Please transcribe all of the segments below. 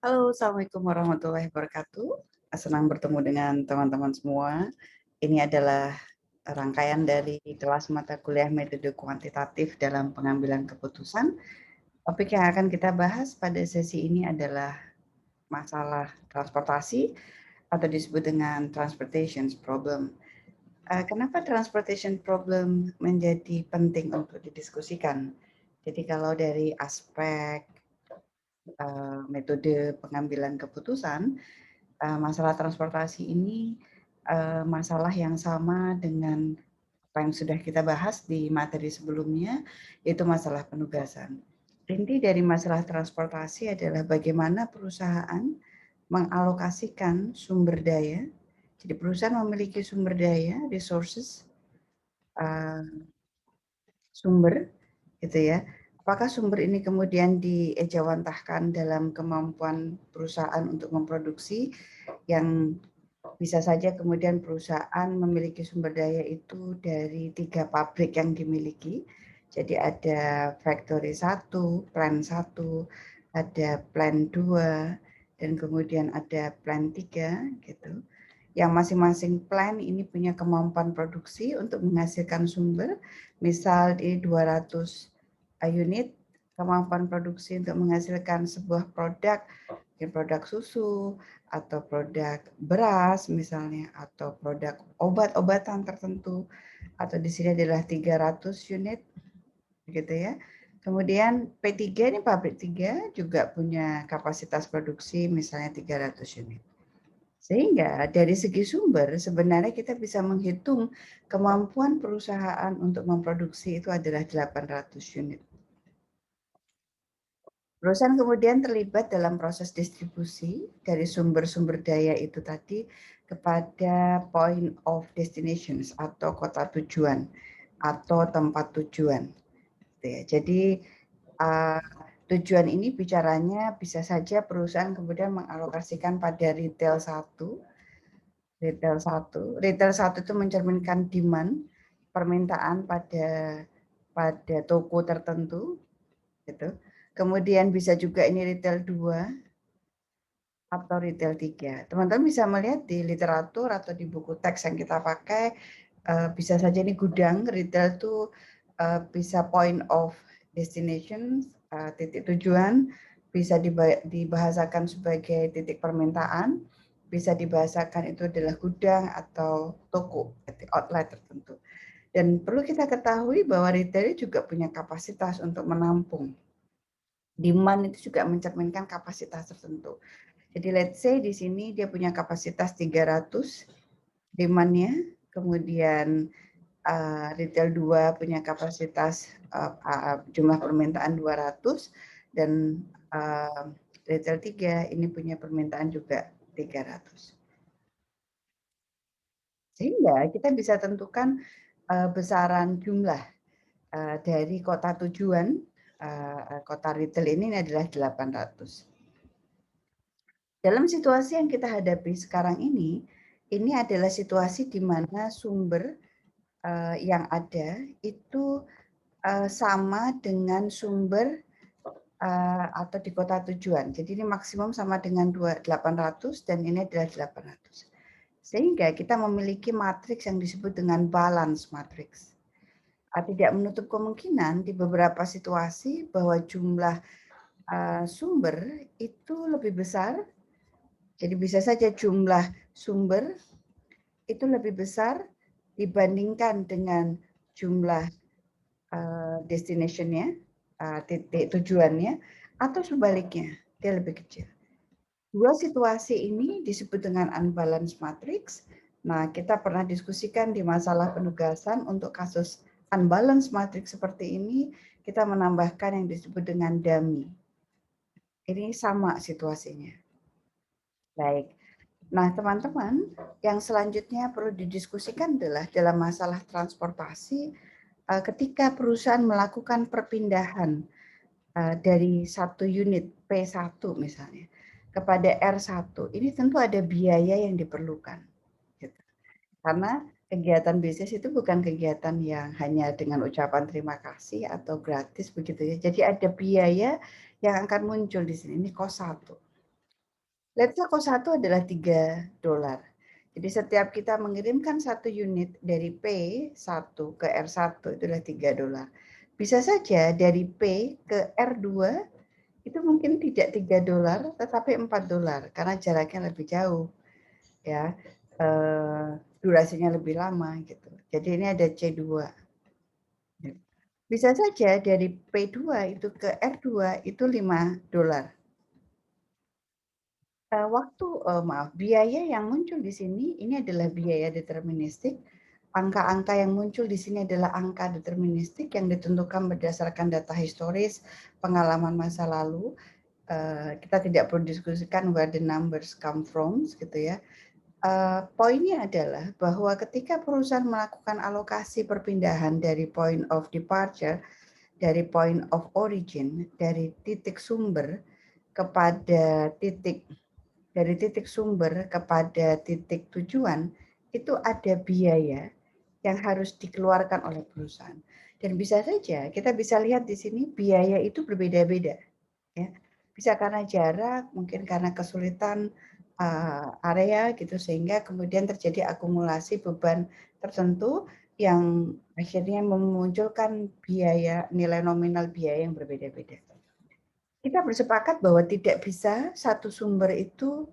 Halo, Assalamualaikum warahmatullahi wabarakatuh. Senang bertemu dengan teman-teman semua. Ini adalah rangkaian dari kelas mata kuliah metode kuantitatif dalam pengambilan keputusan. Topik yang akan kita bahas pada sesi ini adalah masalah transportasi atau disebut dengan transportation problem. Kenapa transportation problem menjadi penting untuk didiskusikan? Jadi kalau dari aspek metode pengambilan keputusan, masalah transportasi ini masalah yang sama dengan apa yang sudah kita bahas di materi sebelumnya, yaitu masalah penugasan. Inti dari masalah transportasi adalah bagaimana perusahaan mengalokasikan sumber daya. Jadi perusahaan memiliki sumber daya, resources, sumber, gitu ya. Apakah sumber ini kemudian diejawantahkan dalam kemampuan perusahaan untuk memproduksi yang bisa saja kemudian perusahaan memiliki sumber daya itu dari 3 pabrik yang dimiliki. Jadi ada factory 1, plant 1, ada plant 2, dan kemudian ada plant 3 gitu. Yang masing-masing plant ini punya kemampuan produksi untuk menghasilkan sumber, misal di 200 unit kemampuan produksi untuk menghasilkan sebuah produk, mungkin produk susu, atau produk beras misalnya, atau produk obat-obatan tertentu, atau di sini adalah 300 unit, gitu ya. Kemudian P3 ini pabrik 3 juga punya kapasitas produksi misalnya 300 unit. Sehingga dari segi sumber sebenarnya kita bisa menghitung kemampuan perusahaan untuk memproduksi itu adalah 800 unit. Perusahaan kemudian terlibat dalam proses distribusi dari sumber-sumber daya itu tadi kepada point of destinations atau kota tujuan atau tempat tujuan. Jadi tujuan ini bicaranya bisa saja perusahaan kemudian mengalokasikan pada retail 1. Retail 1 itu mencerminkan demand, permintaan pada toko tertentu gitu. Kemudian bisa juga ini retail 2 atau retail 3. Teman-teman bisa melihat di literatur atau di buku teks yang kita pakai, bisa saja ini gudang, retail itu bisa point of destination, titik tujuan, bisa dibahasakan sebagai titik permintaan, bisa dibahasakan itu adalah gudang atau toko, titik outlet tertentu. Dan perlu kita ketahui bahwa retail juga punya kapasitas untuk menampung. Demand itu juga mencerminkan kapasitas tertentu. Jadi let's say di sini dia punya kapasitas 300 demand-nya, kemudian retail 2 punya kapasitas jumlah permintaan 200 dan retail 3 ini punya permintaan juga 300. Sehingga kita bisa tentukan besaran jumlah dari kota tujuan, kota retail ini adalah 800. Dalam situasi yang kita hadapi sekarang ini adalah situasi di mana sumber yang ada itu sama dengan sumber atau di kota tujuan. Jadi ini maksimum sama dengan 800 dan ini adalah 800. Sehingga kita memiliki matriks yang disebut dengan balance matrix. Tidak menutup kemungkinan di beberapa situasi bahwa jumlah sumber itu lebih besar. Jadi bisa saja jumlah sumber itu lebih besar dibandingkan dengan jumlah destination-nya, titik tujuannya, atau sebaliknya, dia lebih kecil. Dua situasi ini disebut dengan unbalance matrix. Nah, kita pernah diskusikan di masalah penugasan untuk kasus unbalance matrix seperti ini, kita menambahkan yang disebut dengan dummy. Ini sama situasinya. Baik. Nah, teman-teman, yang selanjutnya perlu didiskusikan adalah dalam masalah transportasi, ketika perusahaan melakukan perpindahan dari satu unit P1 misalnya kepada R1, ini tentu ada biaya yang diperlukan. Gitu. Karena kegiatan bisnis itu bukan kegiatan yang hanya dengan ucapan terima kasih atau gratis begitu ya. Jadi ada biaya yang akan muncul di sini. Ini cost 1. let's say cost 1 adalah $3. Jadi setiap kita mengirimkan 1 unit dari P1 ke R1 itu adalah $3. Bisa saja dari P ke R2 itu mungkin tidak $3 tetapi $4 karena jaraknya lebih jauh, ya, durasinya lebih lama gitu. Jadi ini ada C2. Bisa saja dari P2 itu ke R2 itu $5. Biaya yang muncul di sini ini adalah biaya deterministik. Angka-angka yang muncul di sini adalah angka deterministik yang ditentukan berdasarkan data historis, pengalaman masa lalu. Kita tidak perlu diskusikan where the numbers come from, gitu ya. Poinnya adalah bahwa ketika perusahaan melakukan alokasi perpindahan dari point of departure, dari point of origin, dari titik sumber kepada dari titik sumber kepada titik tujuan, itu ada biaya yang harus dikeluarkan oleh perusahaan. Dan bisa saja kita bisa lihat di sini biaya itu berbeda-beda. Ya. Bisa karena jarak, mungkin karena kesulitan area gitu, sehingga kemudian terjadi akumulasi beban tertentu yang akhirnya memunculkan biaya, nilai nominal biaya yang berbeda-beda. Kita bersepakat bahwa tidak bisa satu sumber itu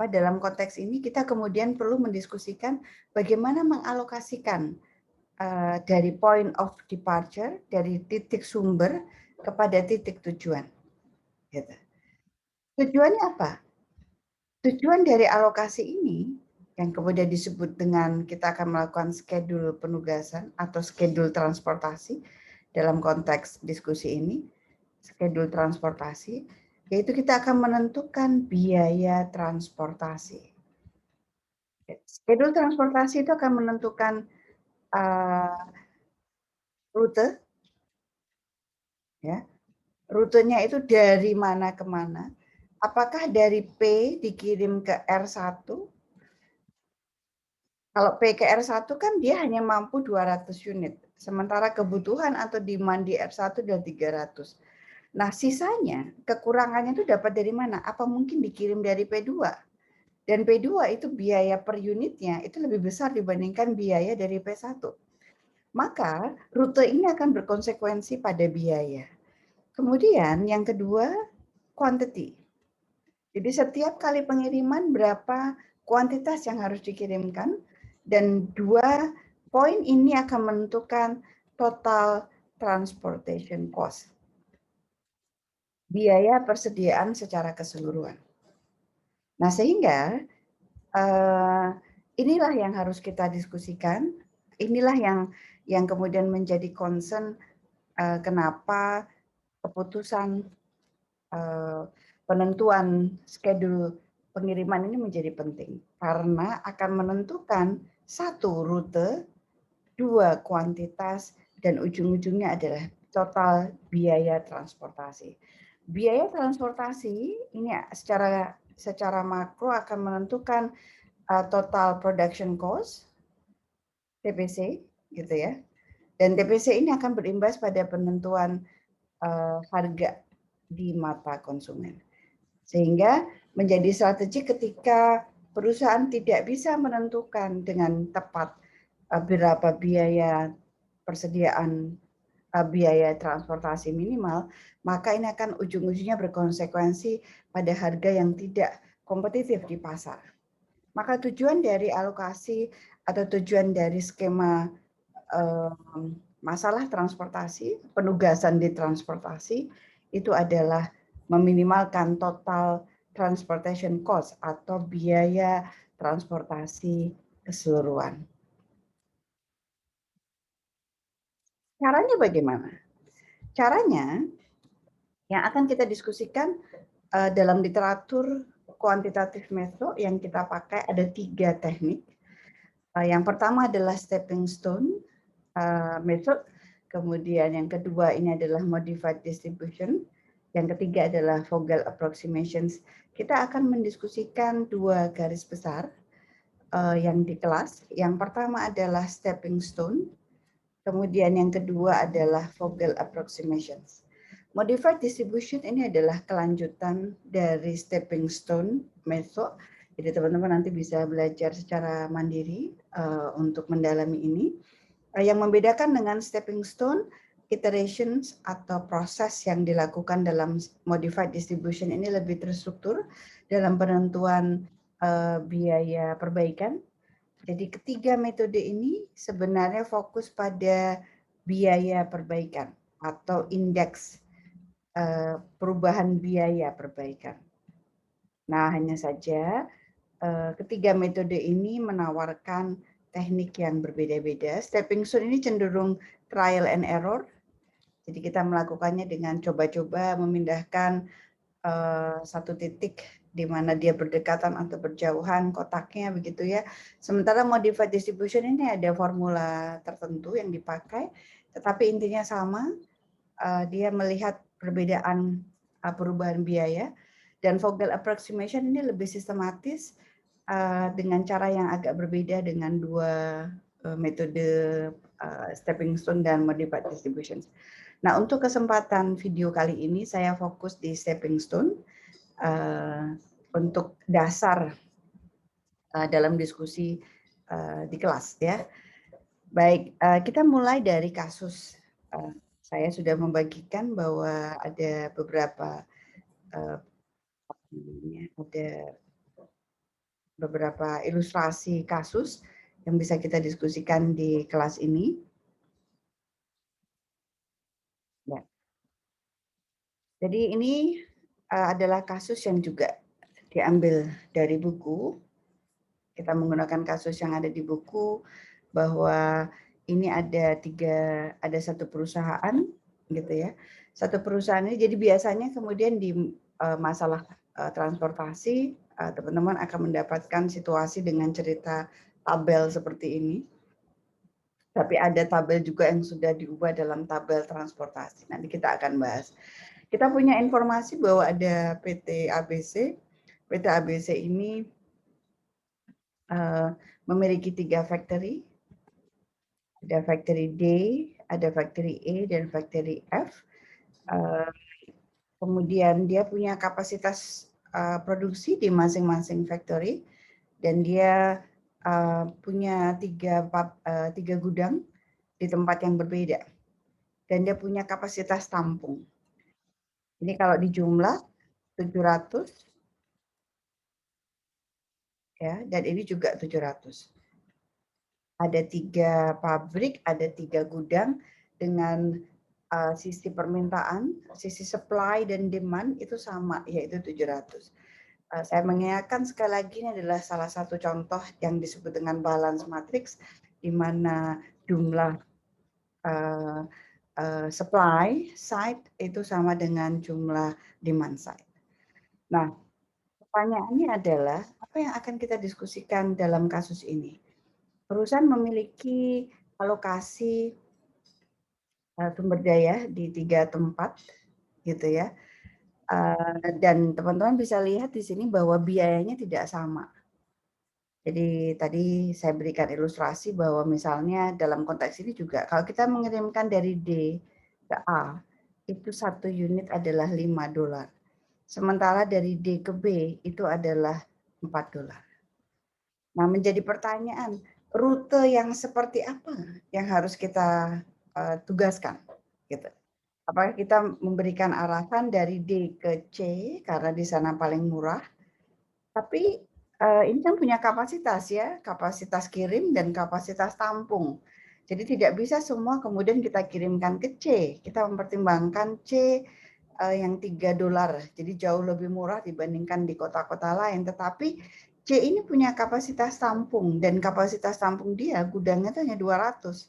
dalam konteks ini kita kemudian perlu mendiskusikan bagaimana mengalokasikan dari point of departure, dari titik sumber kepada titik tujuan. Gitu. Tujuannya apa? Tujuan dari alokasi ini yang kemudian disebut dengan kita akan melakukan schedule penugasan atau schedule transportasi dalam konteks diskusi ini, schedule transportasi, yaitu kita akan menentukan biaya transportasi. Schedule transportasi itu akan menentukan rute, ya, rutenya itu dari mana ke mana. Apakah dari P dikirim ke R1? Kalau P ke R1 kan dia hanya mampu 200 unit. Sementara kebutuhan atau demand di R1 adalah 300. Nah, sisanya, kekurangannya itu dapat dari mana? Apa mungkin dikirim dari P2? Dan P2 itu biaya per unitnya itu lebih besar dibandingkan biaya dari P1. Maka rute ini akan berkonsekuensi pada biaya. Kemudian yang kedua, quantity. Jadi setiap kali pengiriman berapa kuantitas yang harus dikirimkan, dan dua poin ini akan menentukan total transportation cost. Biaya persediaan secara keseluruhan. Nah, sehingga inilah yang harus kita diskusikan, inilah yang kemudian menjadi concern kenapa keputusan penentuan schedule pengiriman ini menjadi penting karena akan menentukan satu rute, dua kuantitas, dan ujung-ujungnya adalah total biaya transportasi. Biaya transportasi ini secara makro akan menentukan total production cost (TPC) gitu ya. Dan TPC ini akan berimbas pada penentuan harga di mata konsumen. Sehingga menjadi strategi ketika perusahaan tidak bisa menentukan dengan tepat berapa biaya persediaan biaya transportasi minimal, maka ini akan ujung-ujungnya berkonsekuensi pada harga yang tidak kompetitif di pasar. Maka tujuan dari alokasi atau tujuan dari skema masalah transportasi, penugasan di transportasi, itu adalah meminimalkan total transportation cost atau biaya transportasi keseluruhan. Caranya bagaimana? Caranya yang akan kita diskusikan dalam literatur kuantitatif method yang kita pakai ada 3 teknik. Yang pertama adalah stepping stone method, kemudian yang kedua ini adalah modified distribution, yang ketiga adalah Vogel approximations. Kita akan mendiskusikan 2 garis besar yang di kelas. Yang pertama adalah stepping stone, kemudian yang kedua adalah Vogel approximations. Modified distribution ini adalah kelanjutan dari stepping stone method. Jadi teman-teman nanti bisa belajar secara mandiri untuk mendalami ini. Yang membedakan dengan stepping stone, iterations atau proses yang dilakukan dalam modified distribution ini lebih terstruktur dalam penentuan biaya perbaikan. Jadi ketiga metode ini sebenarnya fokus pada biaya perbaikan atau indeks perubahan biaya perbaikan. Nah, hanya saja ketiga metode ini menawarkan teknik yang berbeda-beda. Stepping stone ini cenderung trial and error. Jadi kita melakukannya dengan coba-coba memindahkan satu titik di mana dia berdekatan atau berjauhan kotaknya begitu ya. Sementara modified distribution ini ada formula tertentu yang dipakai, tetapi intinya sama. Dia melihat perbedaan perubahan biaya, dan Vogel approximation ini lebih sistematis dengan cara yang agak berbeda dengan dua metode stepping stone dan modified distribution. Nah, untuk kesempatan video kali ini saya fokus di stepping stone untuk dasar dalam diskusi di kelas ya. Baik, kita mulai dari kasus. Saya sudah membagikan bahwa ada beberapa ilustrasi kasus yang bisa kita diskusikan di kelas ini. Ya. Jadi ini adalah kasus yang juga diambil dari buku. Kita menggunakan kasus yang ada di buku bahwa ini ada satu perusahaan gitu ya. Satu perusahaan ini jadi biasanya kemudian di masalah transportasi teman-teman akan mendapatkan situasi dengan cerita tabel seperti ini. Tapi ada tabel juga yang sudah diubah dalam tabel transportasi. Nanti kita akan bahas. Kita punya informasi bahwa ada PT ABC. PT ABC ini memiliki 3 factory. Ada factory D, ada factory E, dan factory F. Kemudian dia punya kapasitas produksi di masing-masing factory, dan dia punya 3 gudang di tempat yang berbeda. Dan dia punya kapasitas tampung. Ini kalau dijumlah 700, ya, dan ini juga 700. Ada 3 pabrik, ada 3 gudang dengan sisi permintaan, sisi supply dan demand itu sama, yaitu 700. Saya mengingatkan sekali lagi ini adalah salah satu contoh yang disebut dengan balance matrix, di mana jumlah supply side itu sama dengan jumlah demand side. Nah, pertanyaannya adalah apa yang akan kita diskusikan dalam kasus ini? Perusahaan memiliki alokasi sumber daya di 3 tempat, gitu ya. Dan teman-teman bisa lihat di sini bahwa biayanya tidak sama. Jadi tadi saya berikan ilustrasi bahwa misalnya dalam konteks ini juga kalau kita mengirimkan dari D ke A, itu 1 unit adalah $5. Sementara dari D ke B itu adalah $4. Nah, menjadi pertanyaan, rute yang seperti apa yang harus kita tugaskan, gitu. Apakah kita memberikan arahan dari D ke C karena di sana paling murah? Tapi ini kan punya kapasitas ya, kapasitas kirim dan kapasitas tampung. Jadi tidak bisa semua kemudian kita kirimkan ke C. Kita mempertimbangkan C yang $3. Jadi jauh lebih murah dibandingkan di kota-kota lain. Tetapi C ini punya kapasitas tampung dan kapasitas tampung dia gudangnya itu hanya 200.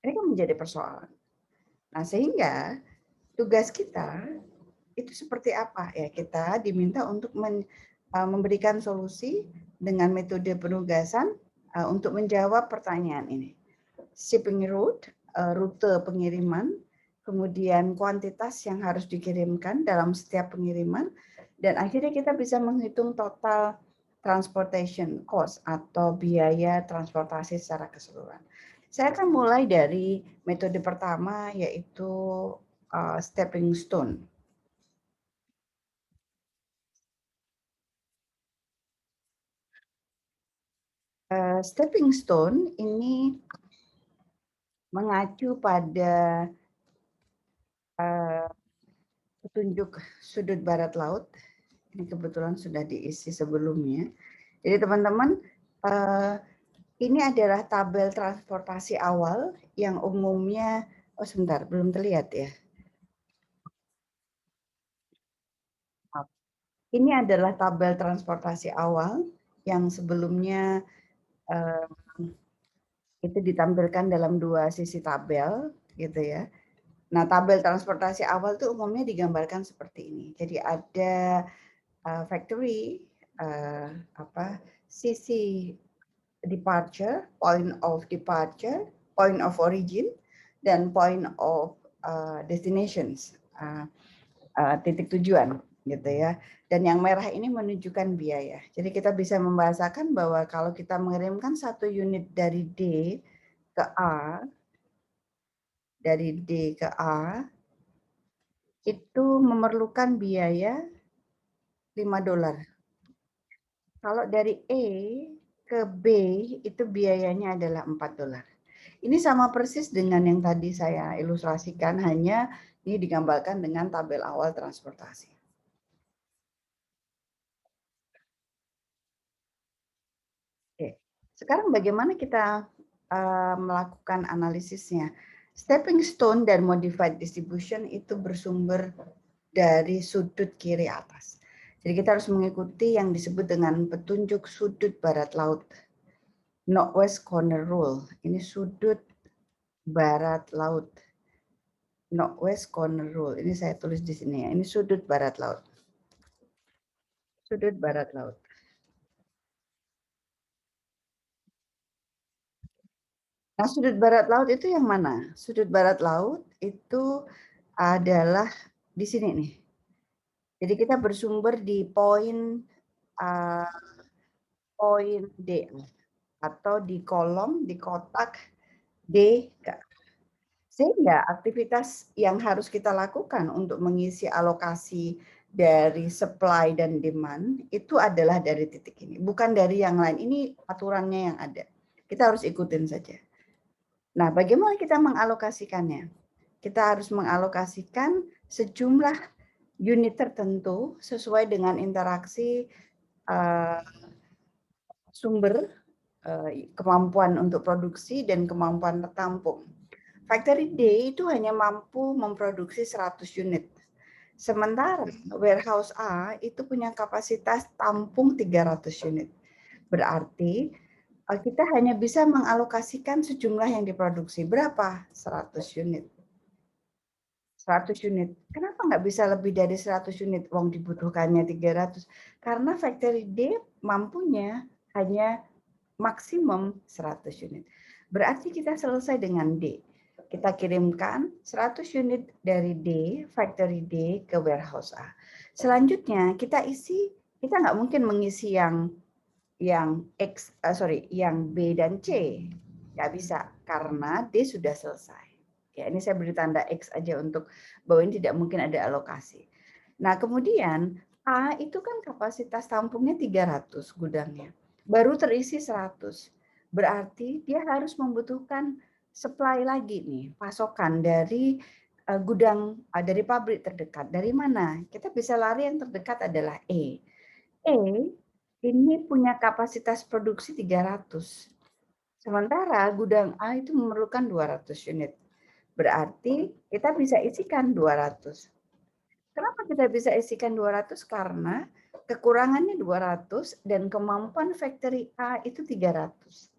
Ini kan menjadi persoalan. Nah, sehingga tugas kita itu seperti apa ya, kita diminta untuk memberikan solusi dengan metode penugasan untuk menjawab pertanyaan ini. Shipping route, rute pengiriman, kemudian kuantitas yang harus dikirimkan dalam setiap pengiriman, dan akhirnya kita bisa menghitung total transportation cost atau biaya transportasi secara keseluruhan. Saya akan mulai dari metode pertama, yaitu stepping stone. Stepping stone ini mengacu pada petunjuk sudut barat laut. Ini kebetulan sudah diisi sebelumnya. Jadi teman-teman, ini adalah tabel transportasi awal yang umumnya, oh sebentar, belum terlihat ya. Ini adalah tabel transportasi awal yang sebelumnya itu ditampilkan dalam dua sisi tabel, gitu ya. Nah, tabel transportasi awal itu umumnya digambarkan seperti ini. Jadi ada factory, sisi departure, point of departure, point of origin, dan point of destinations, titik tujuan, gitu ya. Dan yang merah ini menunjukkan biaya. Jadi kita bisa membahasakan bahwa kalau kita mengirimkan satu unit dari D ke A, dari D ke A, itu memerlukan biaya $5. Kalau dari E ke B, itu biayanya adalah $4. Ini sama persis dengan yang tadi saya ilustrasikan, hanya ini digambarkan dengan tabel awal transportasi. Oke. Sekarang bagaimana kita melakukan analisisnya? Stepping stone dan modified distribution itu bersumber dari sudut kiri atas. Jadi kita harus mengikuti yang disebut dengan petunjuk sudut barat laut. Northwest corner rule. Ini sudut barat laut. Northwest corner rule. Ini saya tulis di sini ya. Ini sudut barat laut. Sudut barat laut. Nah, sudut barat laut itu yang mana? Sudut barat laut itu adalah di sini nih. Jadi kita bersumber di poin D atau di kolom, di kotak D. Sehingga aktivitas yang harus kita lakukan untuk mengisi alokasi dari supply dan demand itu adalah dari titik ini, bukan dari yang lain. Ini aturannya yang ada. Kita harus ikutin saja. Nah, bagaimana kita mengalokasikannya? Kita harus mengalokasikan sejumlah unit tertentu sesuai dengan interaksi sumber, kemampuan untuk produksi, dan kemampuan tertampung. Factory D itu hanya mampu memproduksi 100 unit. Sementara warehouse A itu punya kapasitas tampung 300 unit. Berarti kita hanya bisa mengalokasikan sejumlah yang diproduksi. Berapa? 100 unit. 100 unit. Kenapa nggak bisa lebih dari 100 unit? Wong dibutuhkannya 300. Karena factory D mampunya hanya maksimum 100 unit. Berarti kita selesai dengan D. Kita kirimkan 100 unit dari D, factory D ke warehouse A. Selanjutnya kita isi, kita nggak mungkin mengisi yang B dan C. Nggak bisa, karena D sudah selesai. Ya, ini saya beri tanda X aja untuk bahwa ini tidak mungkin ada alokasi. Nah, kemudian A itu kan kapasitas tampungnya 300 gudangnya. Baru terisi 100. Berarti dia harus membutuhkan supply lagi nih, pasokan dari gudang, dari pabrik terdekat. Dari mana? Kita bisa lari, yang terdekat adalah E. E ini punya kapasitas produksi 300. Sementara gudang A itu memerlukan 200 unit. Berarti kita bisa isikan 200. Kenapa kita bisa isikan 200? Karena kekurangannya 200 dan kemampuan factory A itu 300.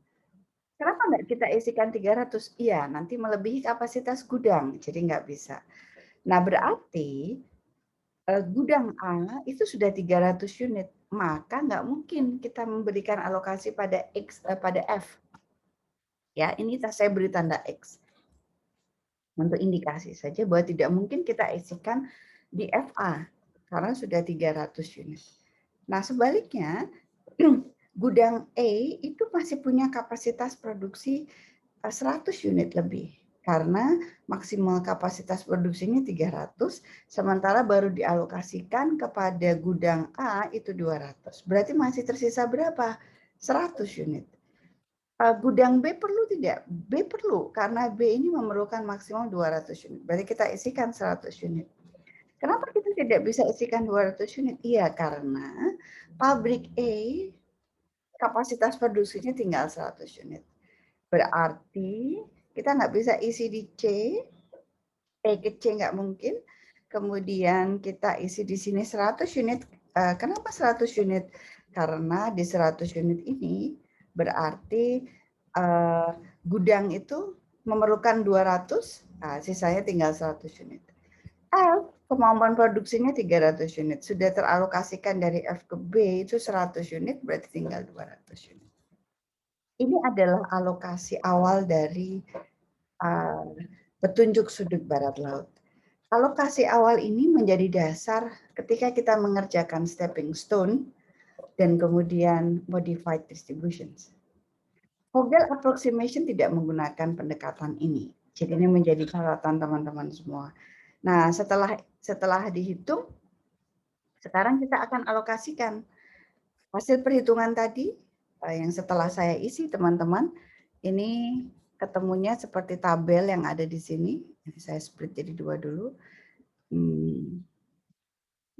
Kenapa nggak kita isikan 300? Iya, nanti melebihi kapasitas gudang, jadi nggak bisa. Nah, berarti gudang A itu sudah 300 unit, maka nggak mungkin kita memberikan alokasi pada pada F. Ya, ini saya beri tanda X untuk indikasi saja bahwa tidak mungkin kita isikan di FA karena sudah 300 unit. Nah, sebaliknya gudang E itu masih punya kapasitas produksi 100 unit lebih. karena maksimal kapasitas produksinya 300, sementara baru dialokasikan kepada gudang A itu 200. Berarti masih tersisa berapa? 100 unit. Gudang B perlu tidak? B perlu, karena B ini memerlukan maksimal 200 unit. Berarti kita isikan 100 unit. Kenapa kita tidak bisa isikan 200 unit? Iya, karena pabrik A kapasitas produksinya tinggal 100 unit. Berarti kita nggak bisa isi di C, ke C nggak mungkin. Kemudian kita isi di sini 100 unit. Kenapa 100 unit? Karena di 100 unit ini berarti gudang itu memerlukan 200, sisanya tinggal 100 unit. F, kemampuan produksinya 300 unit. Sudah teralokasikan dari F ke B itu 100 unit, berarti tinggal 200 unit. Ini adalah alokasi awal dari petunjuk sudut barat laut. Alokasi awal ini menjadi dasar ketika kita mengerjakan stepping stone dan kemudian modified distributions. Vogel approximation tidak menggunakan pendekatan ini. Jadi ini menjadi catatan teman-teman semua. Nah, setelah dihitung, sekarang kita akan alokasikan hasil perhitungan tadi yang setelah saya isi, teman-teman. Ini ketemunya seperti tabel yang ada di sini. Saya split jadi 2 dulu.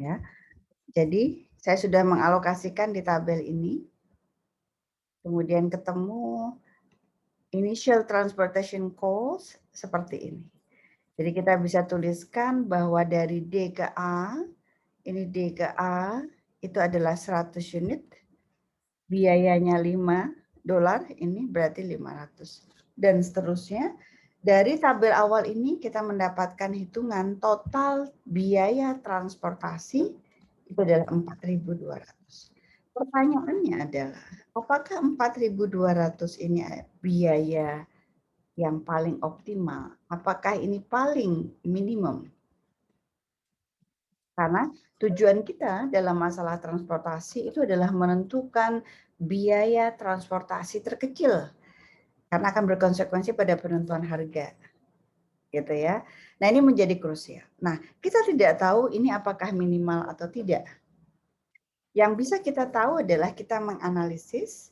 Ya. Jadi saya sudah mengalokasikan di tabel ini. Kemudian ketemu initial transportation cost seperti ini. Jadi kita bisa tuliskan bahwa dari D ke A, ini D ke A, itu adalah 100 unit. Biayanya $5, ini berarti 500. Dan seterusnya. Dari tabel awal ini kita mendapatkan hitungan total biaya transportasi itu adalah 4.200. Pertanyaannya adalah, apakah 4.200 ini biaya yang paling optimal? Apakah ini paling minimum? Karena tujuan kita dalam masalah transportasi itu adalah menentukan biaya transportasi terkecil karena akan berkonsekuensi pada penentuan harga. Gitu ya. Nah, ini menjadi krusial. Nah, kita tidak tahu ini apakah minimal atau tidak. Yang bisa kita tahu adalah kita menganalisis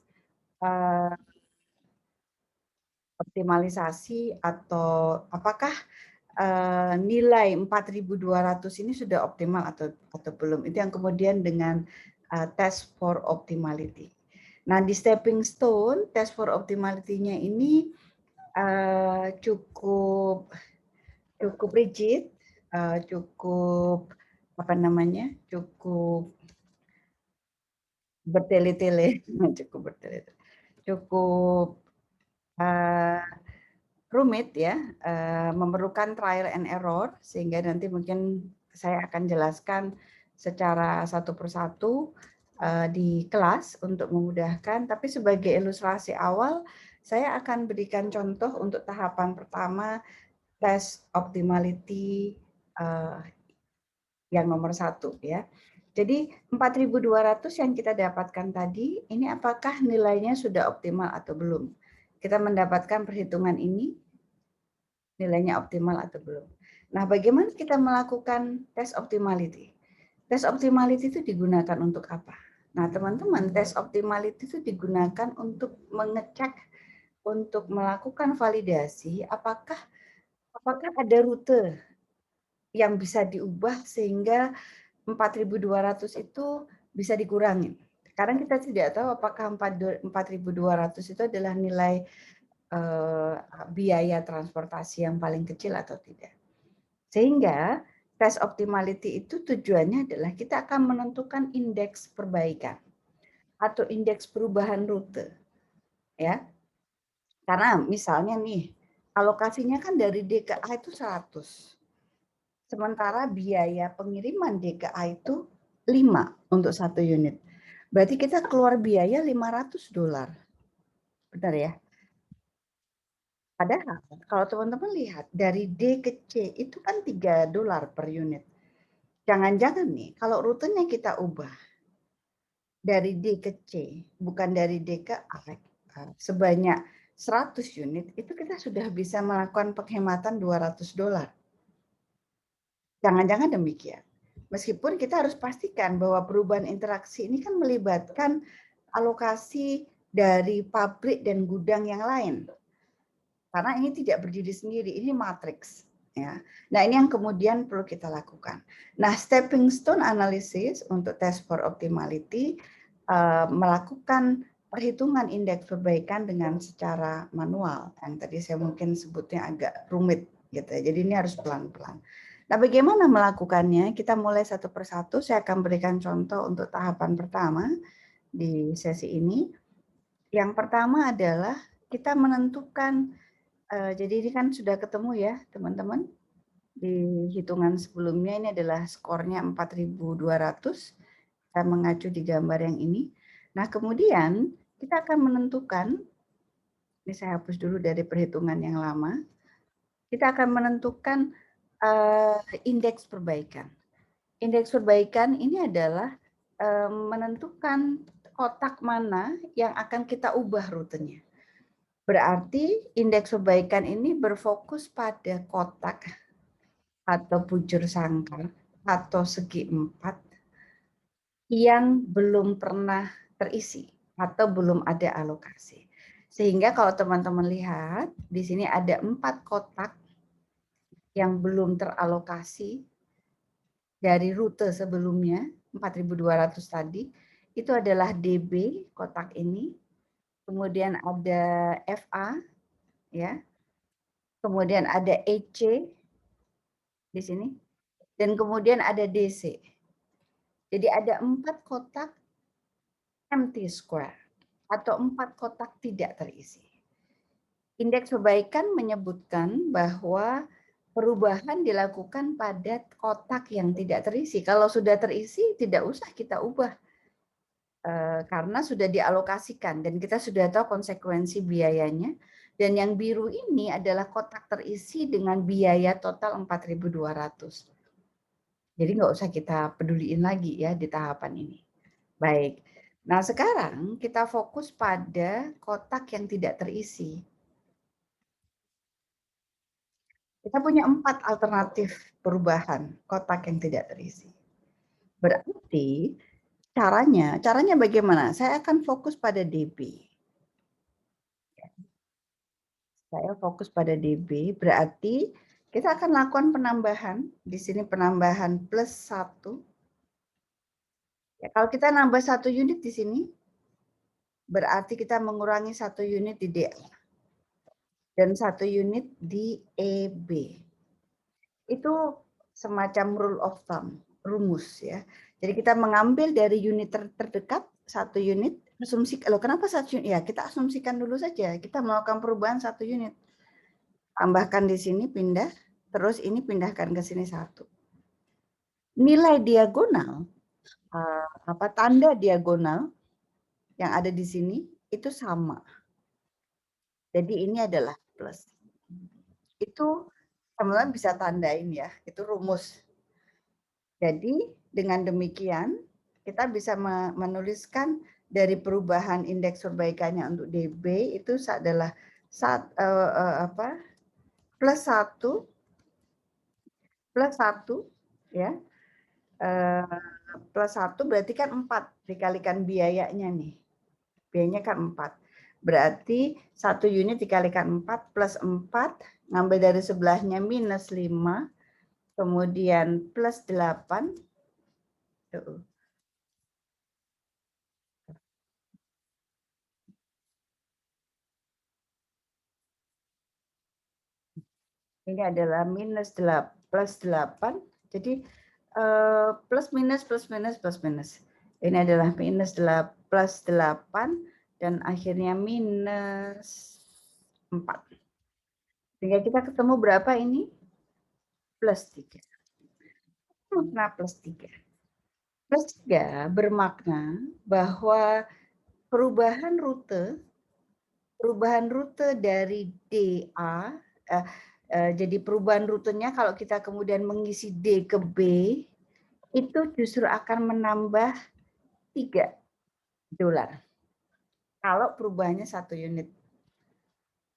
optimalisasi atau apakah nilai 4.200 ini sudah optimal atau belum. Itu yang kemudian dengan test for optimality. Nah, di stepping stone, test for optimality-nya ini cukup rigid, cukup cukup bertele-tele, cukup rumit ya, memerlukan trial and error, sehingga nanti mungkin saya akan jelaskan secara satu persatu di kelas untuk memudahkan. Tapi sebagai ilustrasi awal, saya akan berikan contoh untuk tahapan pertama tes optimality yang nomor 1 ya. Jadi 4.200 yang kita dapatkan tadi, ini apakah nilainya sudah optimal atau belum? Kita mendapatkan perhitungan ini, nilainya optimal atau belum. Nah, bagaimana kita melakukan tes optimality? Tes optimality itu digunakan untuk apa? Nah, teman-teman, tes optimality itu digunakan untuk mengecek, untuk melakukan validasi apakah ada rute yang bisa diubah sehingga 4.200 itu bisa dikurangi. Sekarang kita tidak tahu apakah 4.200 itu adalah nilai biaya transportasi yang paling kecil atau tidak. Sehingga tes optimality itu tujuannya adalah kita akan menentukan indeks perbaikan atau indeks perubahan rute. Ya. Karena misalnya nih, alokasinya kan dari D ke A itu 100. Sementara biaya pengiriman D ke A itu 5 untuk 1 unit. Berarti kita keluar biaya $500. Benar ya? Padahal kalau teman-teman lihat dari D ke C itu kan $3 per unit. Jangan-jangan nih kalau rutenya kita ubah dari D ke C bukan dari D ke A sebanyak 100 unit, itu kita sudah bisa melakukan penghematan $200. Jangan-jangan demikian. Meskipun kita harus pastikan bahwa perubahan interaksi ini kan melibatkan alokasi dari pabrik dan gudang yang lain. Karena ini tidak berdiri sendiri, ini matriks. Ya. Nah, ini yang kemudian perlu kita lakukan. Nah, stepping stone analysis untuk test for optimality melakukan perhitungan indeks perbaikan dengan secara manual. Yang tadi saya mungkin sebutnya agak rumit gitu ya. Jadi ini harus pelan-pelan. Nah, bagaimana melakukannya? Kita mulai satu persatu. Saya akan berikan contoh untuk tahapan pertama di sesi ini. Yang pertama adalah kita menentukan, jadi ini kan sudah ketemu ya teman-teman. Di hitungan sebelumnya ini adalah skornya 4.200. Saya mengacu di gambar yang ini. Nah, kemudian kita akan menentukan, ini saya hapus dulu dari perhitungan yang lama, kita akan menentukan indeks perbaikan. Indeks perbaikan ini adalah menentukan kotak mana yang akan kita ubah rutenya. Berarti indeks perbaikan ini berfokus pada kotak atau bujur sangkar atau segi empat yang belum pernah terisi atau belum ada alokasi. Sehingga kalau teman-teman lihat, di sini ada 4 kotak yang belum teralokasi dari rute sebelumnya, 4.200 tadi, itu adalah DB kotak ini, kemudian ada FA, ya, kemudian ada EC di sini, dan kemudian ada DC. Jadi ada 4 kotak empty square atau 4 kotak tidak terisi. Indeks perbaikan menyebutkan bahwa perubahan dilakukan pada kotak yang tidak terisi. Kalau sudah terisi, tidak usah kita ubah karena sudah dialokasikan dan kita sudah tahu konsekuensi biayanya. Dan yang biru ini adalah kotak terisi dengan biaya total 4.200. Jadi nggak usah kita peduliin lagi ya di tahapan ini. Baik. Nah, sekarang kita fokus pada kotak yang tidak terisi. Kita punya 4 alternatif perubahan kotak yang tidak terisi. Berarti caranya bagaimana? Saya akan fokus pada DB. Saya fokus pada DB, berarti kita akan lakukan penambahan. Di sini penambahan plus 1. Ya, kalau kita nambah 1 unit di sini, berarti kita mengurangi 1 unit di DA dan 1 unit di EB. Itu semacam rule of thumb, rumus ya. Jadi kita mengambil dari unit terdekat 1 unit, asumsi kalau kenapa 1 unit? Ya, kita asumsikan dulu saja. Kita melakukan perubahan 1 unit. Tambahkan di sini pindah, terus ini pindahkan ke sini 1. Nilai diagonal tanda diagonal yang ada di sini itu sama. Jadi ini adalah plus. Itu teman-teman bisa tandain ya, itu rumus. Jadi dengan demikian kita bisa menuliskan dari perubahan indeks perbaikannya untuk DB itu adalah plus 1 ya. Plus 1 berarti kan 4 dikalikan biayanya nih. Biayanya kan 4. Berarti 1 unit dikalikan 4 plus 4, ngambil dari sebelahnya minus 5, kemudian plus 8. Ini adalah plus 8. Jadi plus minus plus minus plus minus. Ini adalah plus 8 dan akhirnya minus 4. Sehingga kita ketemu berapa ini? Plus 3. Makna plus 3. Plus 3 bermakna bahwa perubahan rute dari DA, jadi perubahan rutenya kalau kita kemudian mengisi D ke B, itu justru akan menambah $3. Kalau perubahannya 1 unit.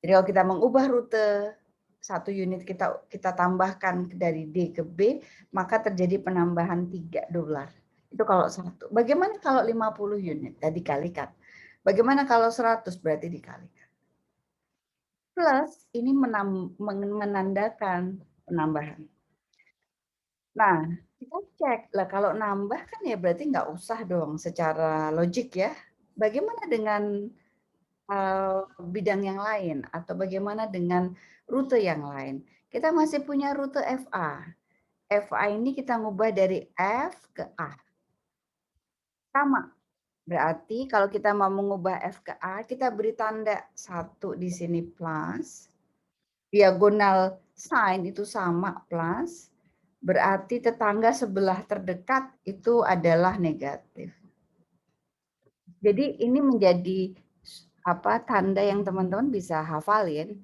Jadi kalau kita mengubah rute satu unit kita tambahkan dari D ke B, maka terjadi penambahan $3. Itu kalau satu. Bagaimana kalau 50 unit? Ya dikalikan. Bagaimana kalau 100 berarti dikalikan. Plus ini menandakan penambahan. Nah, kita cek lah kalau nambah kan ya berarti nggak usah dong secara logik ya. Bagaimana dengan bidang yang lain atau bagaimana dengan rute yang lain? Kita masih punya rute FA. FA ini kita ngubah dari F ke A. Sama. Berarti kalau kita mau mengubah F ke A, kita beri tanda 1 di sini plus. Diagonal sign itu sama plus. Berarti tetangga sebelah terdekat itu adalah negatif. Jadi ini menjadi tanda yang teman-teman bisa hafalin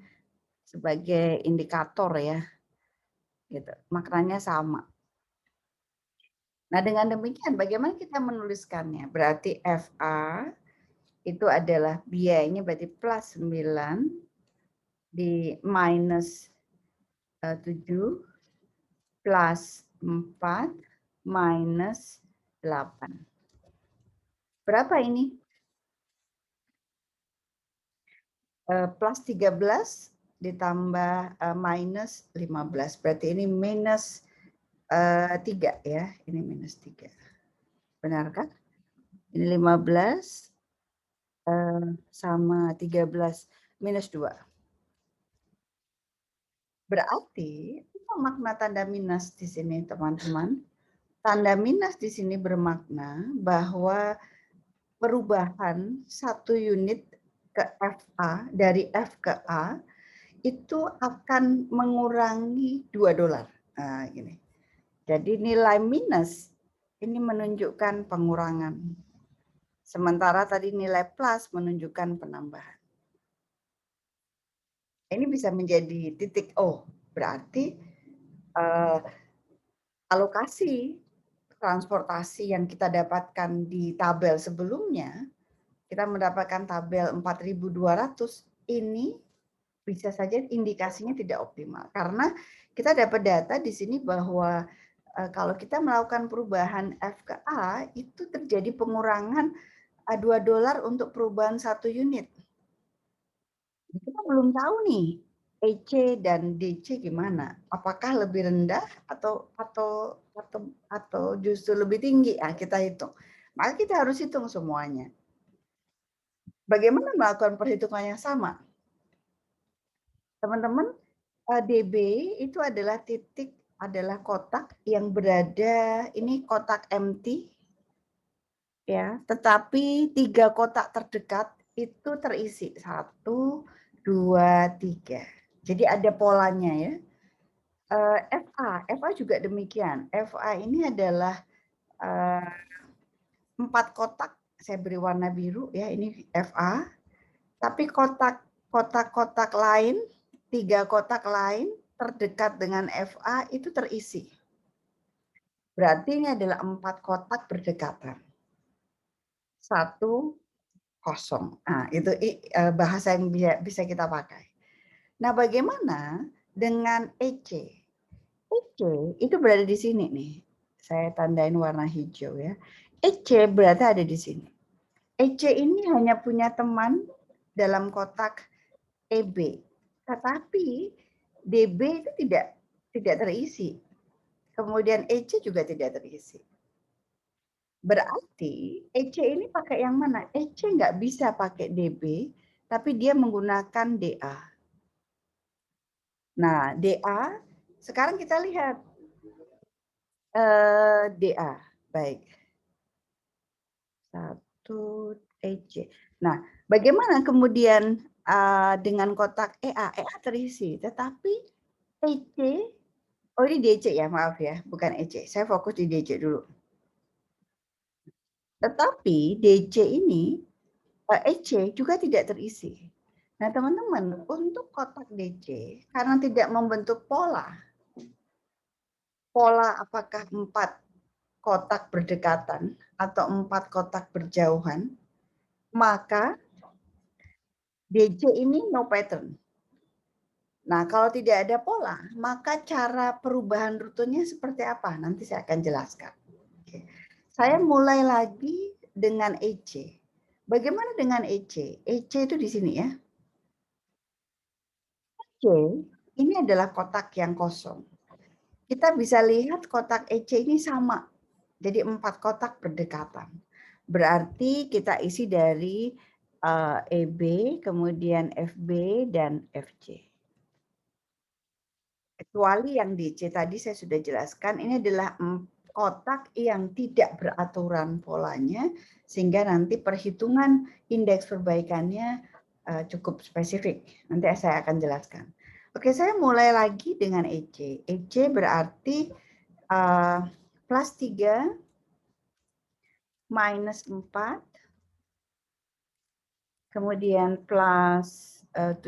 sebagai indikator ya. Gitu. Maknanya sama. Nah, dengan demikian bagaimana kita menuliskannya? Berarti FA itu adalah biayanya berarti plus 9 di minus 7 plus 4 minus 8. Berapa ini? Plus 13 ditambah minus 15. Berarti ini minus 3 ya. Ini minus 3. Benar kan? Ini 15 sama 13 minus 2. Berarti apa makna tanda minus di sini teman-teman? Tanda minus di sini bermakna bahwa perubahan satu unit ke FA dari F ke A itu akan mengurangi $2. Nah, gini. Jadi nilai minus ini menunjukkan pengurangan. Sementara tadi nilai plus menunjukkan penambahan. Ini bisa menjadi titik O. Berarti alokasi transportasi yang kita dapatkan di tabel sebelumnya, kita mendapatkan tabel 4.200, ini bisa saja indikasinya tidak optimal. Karena kita dapat data di sini bahwa kalau kita melakukan perubahan F ke A, itu terjadi pengurangan $2 untuk perubahan satu unit. Kita belum tahu nih EC dan DC gimana? Apakah lebih rendah atau justru lebih tinggi? Nah, kita hitung. Maka kita harus hitung semuanya. Bagaimana melakukan perhitungan yang sama? Teman-teman, DB itu adalah titik, adalah kotak yang berada, ini kotak empty, ya, tetapi 3 kotak terdekat itu terisi 1, 2, 3. Jadi ada polanya ya. FA juga demikian. FA ini adalah 4 kotak, saya beri warna biru ya, ini FA. Tapi kotak-kotak lain, 3 kotak lain terdekat dengan FA itu terisi. Berarti ini adalah 4 kotak berdekatan. 1, kosong. Nah, itu bahasa yang bisa kita pakai. Nah, bagaimana dengan EC? EC itu berada di sini nih. Saya tandain warna hijau ya. EC berarti ada di sini. EC ini hanya punya teman dalam kotak EB. Tetapi DB itu tidak terisi. Kemudian EC juga tidak terisi. Berarti EC ini pakai yang mana? EC nggak bisa pakai DB, tapi dia menggunakan DA. Nah, DA, sekarang kita lihat. DA, baik. 1 EC. Nah, bagaimana kemudian dengan kotak EA? EA terisi, tetapi EC, oh ini DC ya, maaf ya, bukan EC. Saya fokus di DC dulu. Tetapi DC ini, EC juga tidak terisi. Nah teman-teman, untuk kotak DC, karena tidak membentuk pola apakah 4 kotak berdekatan atau 4 kotak berjauhan, maka DC ini no pattern. Nah, kalau tidak ada pola, maka cara perubahan rutenya seperti apa? Nanti saya akan jelaskan. Oke. Saya mulai lagi dengan EC. Bagaimana dengan EC? EC itu di sini ya. EC ini adalah kotak yang kosong. Kita bisa lihat kotak EC ini sama. Jadi 4 kotak berdekatan. Berarti kita isi dari EB, kemudian FB, dan FC. Kecuali yang DC tadi saya sudah jelaskan, ini adalah kotak yang tidak beraturan polanya, sehingga nanti perhitungan indeks perbaikannya cukup spesifik. Nanti saya akan jelaskan. Oke, saya mulai lagi dengan EC. EC berarti plus 3 minus 4, kemudian plus 7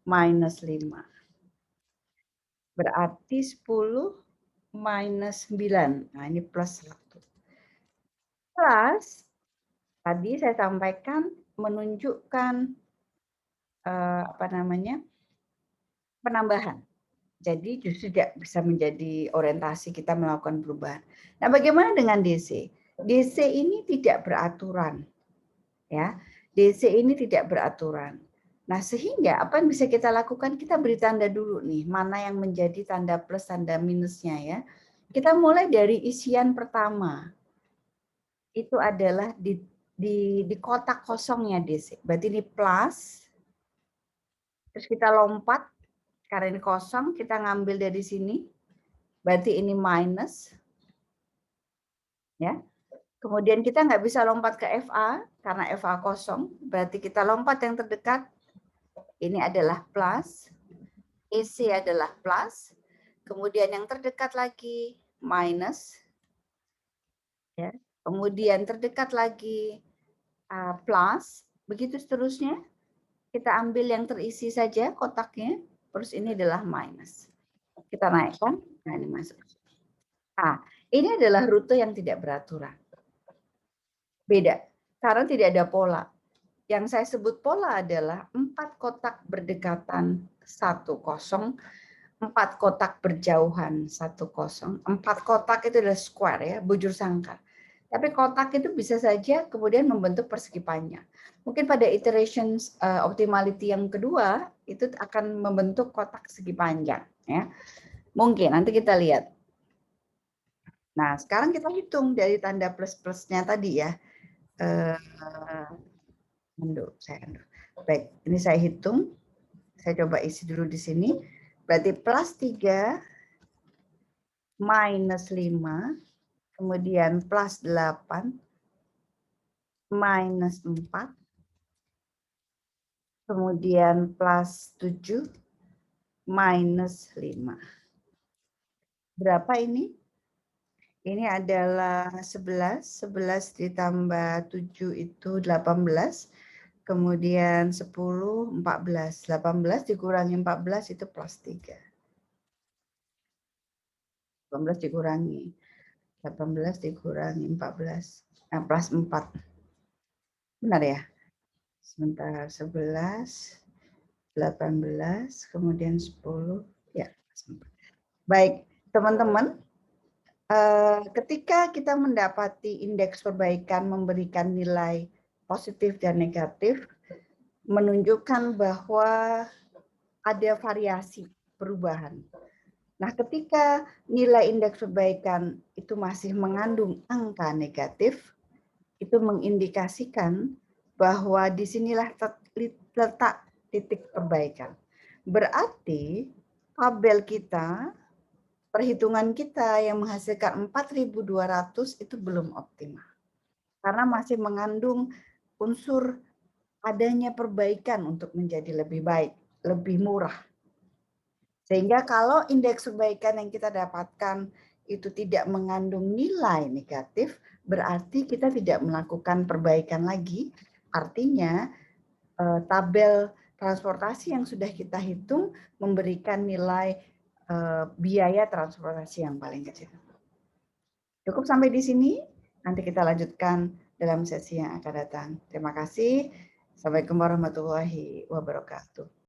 minus 5. Berarti 10 minus 9. Nah, ini plus 1. Plus, tadi saya sampaikan menunjukkan penambahan. Jadi justru tidak bisa menjadi orientasi kita melakukan perubahan. Nah, bagaimana dengan DC? DC ini tidak beraturan. Ya, DC ini tidak beraturan. Nah, sehingga apa yang bisa kita lakukan? Kita beri tanda dulu nih, mana yang menjadi tanda plus, tanda minusnya ya. Kita mulai dari isian pertama. Itu adalah di kotak kosongnya DC. Berarti ini plus, terus kita lompat, karena ini kosong, kita ngambil dari sini. Berarti ini minus. Ya. Kemudian kita nggak bisa lompat ke FA, karena FA kosong. Berarti kita lompat yang terdekat. Ini adalah plus. EC adalah plus. Kemudian yang terdekat lagi minus. Ya. Kemudian terdekat lagi plus. Begitu seterusnya. Kita ambil yang terisi saja kotaknya. Terus ini adalah minus. Kita naikkan. Nah, ini masuk. Nah, ini adalah rute yang tidak beraturan. Beda. Karena tidak ada pola. Yang saya sebut pola adalah 4 kotak berdekatan 1, 0. 4 kotak berjauhan 1, 0. 4 kotak itu adalah square ya, bujur sangkar. Tapi kotak itu bisa saja kemudian membentuk persegi panjang. Mungkin pada iteration optimality yang kedua itu akan membentuk kotak segi panjang ya. Mungkin nanti kita lihat. Nah, sekarang kita hitung dari tanda plus-plusnya tadi ya. Baik, ini saya hitung. Saya coba isi dulu di sini. Berarti plus 3 minus 5, kemudian plus 8 minus 4, kemudian plus 7 minus 5. Berapa ini? Ini adalah 11. 11 ditambah 7 itu 18. Kemudian 10, 14. 18 dikurangi 14 itu plus 3. 18 dikurangi 18 dikurangi 14. Nah, plus 4. Benar ya? Sebentar, 11, 18, kemudian 10. Ya, baik, teman-teman. Ketika kita mendapati indeks perbaikan memberikan nilai positif dan negatif, menunjukkan bahwa ada variasi perubahan. Nah, ketika nilai indeks perbaikan itu masih mengandung angka negatif, itu mengindikasikan bahwa disinilah letak titik perbaikan. Berarti tabel kita, perhitungan kita yang menghasilkan 4.200 itu belum optimal. Karena masih mengandung unsur adanya perbaikan untuk menjadi lebih baik, lebih murah. Sehingga kalau indeks perbaikan yang kita dapatkan itu tidak mengandung nilai negatif, berarti kita tidak melakukan perbaikan lagi. Artinya tabel transportasi yang sudah kita hitung memberikan nilai biaya transportasi yang paling kecil. Cukup sampai di sini. Nanti kita lanjutkan dalam sesi yang akan datang. Terima kasih. Assalamualaikum warahmatullahi wabarakatuh.